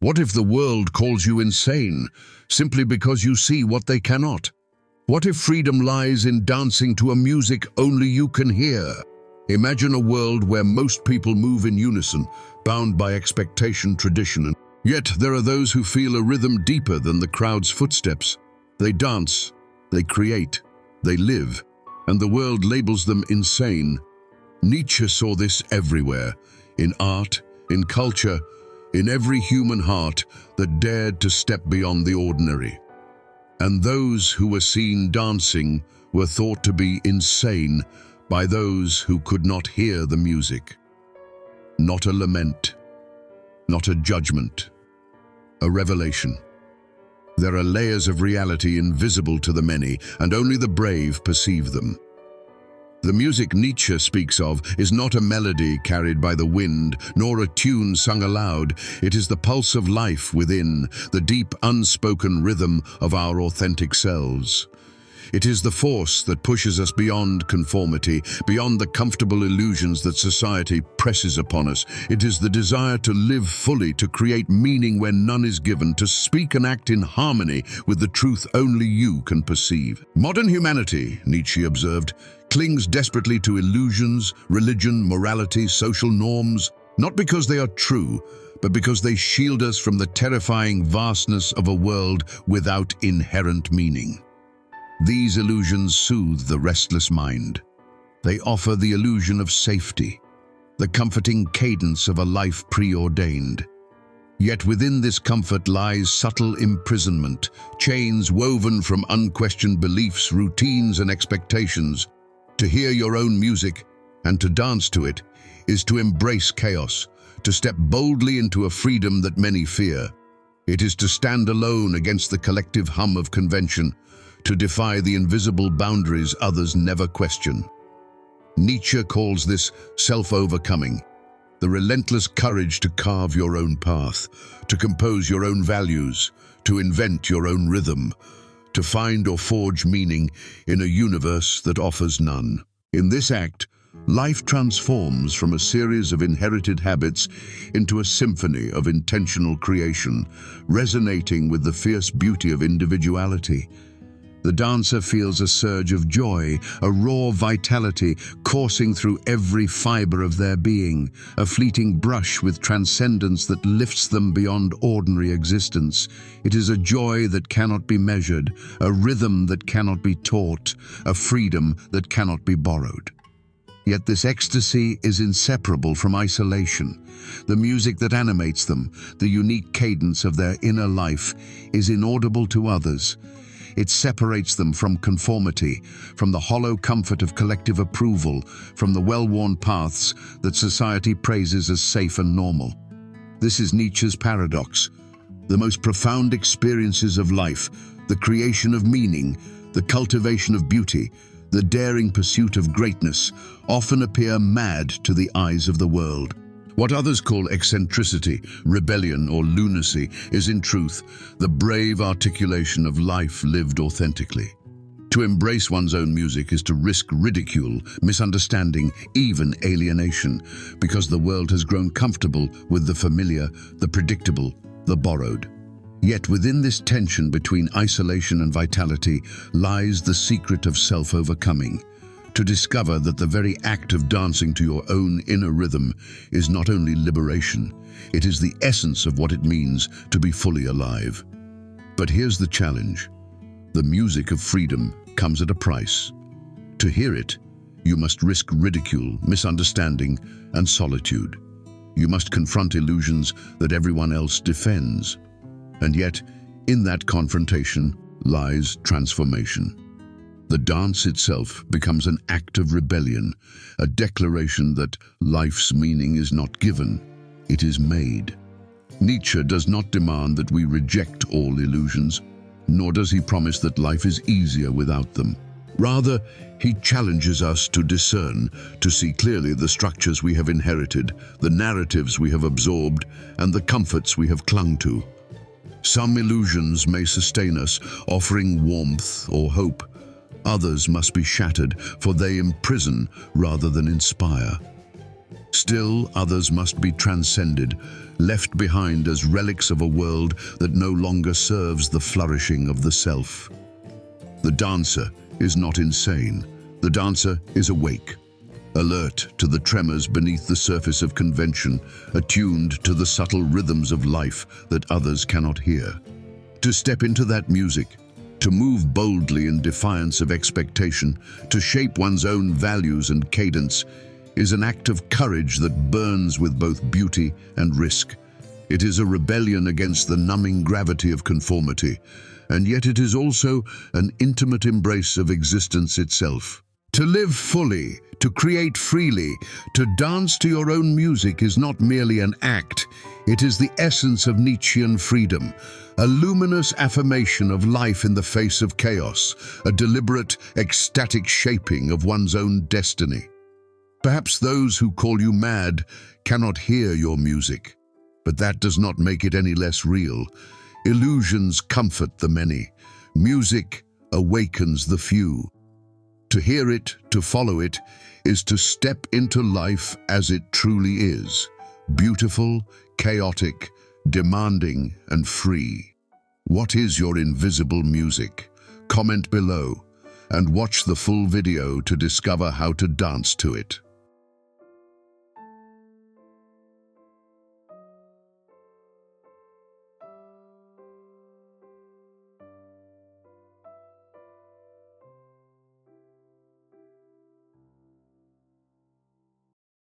What if the world calls you insane, simply because you see what they cannot? What if freedom lies in dancing to a music only you can hear? Imagine a world where most people move in unison, bound by expectation, tradition, and yet there are those who feel a rhythm deeper than the crowd's footsteps. They dance, they create, they live, and the world labels them insane. Nietzsche saw this everywhere, in art, in culture, in every human heart that dared to step beyond the ordinary. And those who were seen dancing were thought to be insane by those who could not hear the music. Not a lament, not a judgment, a revelation. There are layers of reality invisible to the many, and only the brave perceive them. The music Nietzsche speaks of is not a melody carried by the wind, nor a tune sung aloud. It is the pulse of life within, the deep, unspoken rhythm of our authentic selves. It is the force that pushes us beyond conformity, beyond the comfortable illusions that society presses upon us. It is the desire to live fully, to create meaning where none is given, to speak and act in harmony with the truth only you can perceive. Modern humanity, Nietzsche observed, clings desperately to illusions, religion, morality, social norms, not because they are true, but because they shield us from the terrifying vastness of a world without inherent meaning. These illusions soothe the restless mind. They offer the illusion of safety, the comforting cadence of a life preordained. Yet within this comfort lies subtle imprisonment, chains woven from unquestioned beliefs, routines, and expectations. To hear your own music and to dance to it is to embrace chaos, to step boldly into a freedom that many fear. It is to stand alone against the collective hum of convention, to defy the invisible boundaries others never question. Nietzsche calls this self-overcoming, the relentless courage to carve your own path, to compose your own values, to invent your own rhythm, to find or forge meaning in a universe that offers none. In this act, life transforms from a series of inherited habits into a symphony of intentional creation, resonating with the fierce beauty of individuality. The dancer feels a surge of joy, a raw vitality coursing through every fiber of their being, a fleeting brush with transcendence that lifts them beyond ordinary existence. It is a joy that cannot be measured, a rhythm that cannot be taught, a freedom that cannot be borrowed. Yet this ecstasy is inseparable from isolation. The music that animates them, the unique cadence of their inner life, is inaudible to others. It separates them from conformity, from the hollow comfort of collective approval, from the well-worn paths that society praises as safe and normal. This is Nietzsche's paradox. The most profound experiences of life, the creation of meaning, the cultivation of beauty, the daring pursuit of greatness, often appear mad to the eyes of the world. What others call eccentricity, rebellion, or lunacy is in truth the brave articulation of life lived authentically. To embrace one's own music is to risk ridicule, misunderstanding, even alienation, because the world has grown comfortable with the familiar, the predictable, the borrowed. Yet within this tension between isolation and vitality lies the secret of self-overcoming. To discover that the very act of dancing to your own inner rhythm is not only liberation, it is the essence of what it means to be fully alive. But here's the challenge. The music of freedom comes at a price. To hear it, you must risk ridicule, misunderstanding, and solitude. You must confront illusions that everyone else defends. And yet, in that confrontation lies transformation. The dance itself becomes an act of rebellion, a declaration that life's meaning is not given, it is made. Nietzsche does not demand that we reject all illusions, nor does he promise that life is easier without them. Rather, he challenges us to discern, to see clearly the structures we have inherited, the narratives we have absorbed, and the comforts we have clung to. Some illusions may sustain us, offering warmth or hope. Others must be shattered, for they imprison rather than inspire. Still, others must be transcended, left behind as relics of a world that no longer serves the flourishing of the self. The dancer is not insane. The dancer is awake, alert to the tremors beneath the surface of convention, attuned to the subtle rhythms of life that others cannot hear. To step into that music, to move boldly in defiance of expectation, to shape one's own values and cadence, is an act of courage that burns with both beauty and risk. It is a rebellion against the numbing gravity of conformity, and yet it is also an intimate embrace of existence itself. To live fully, to create freely, to dance to your own music is not merely an act, it is the essence of Nietzschean freedom, a luminous affirmation of life in the face of chaos, a deliberate, ecstatic shaping of one's own destiny. Perhaps those who call you mad cannot hear your music, but that does not make it any less real. Illusions comfort the many. Music awakens the few. To hear it, to follow it, is to step into life as it truly is, beautiful, chaotic, demanding, and free. What is your invisible music? Comment below and watch the full video to discover how to dance to it.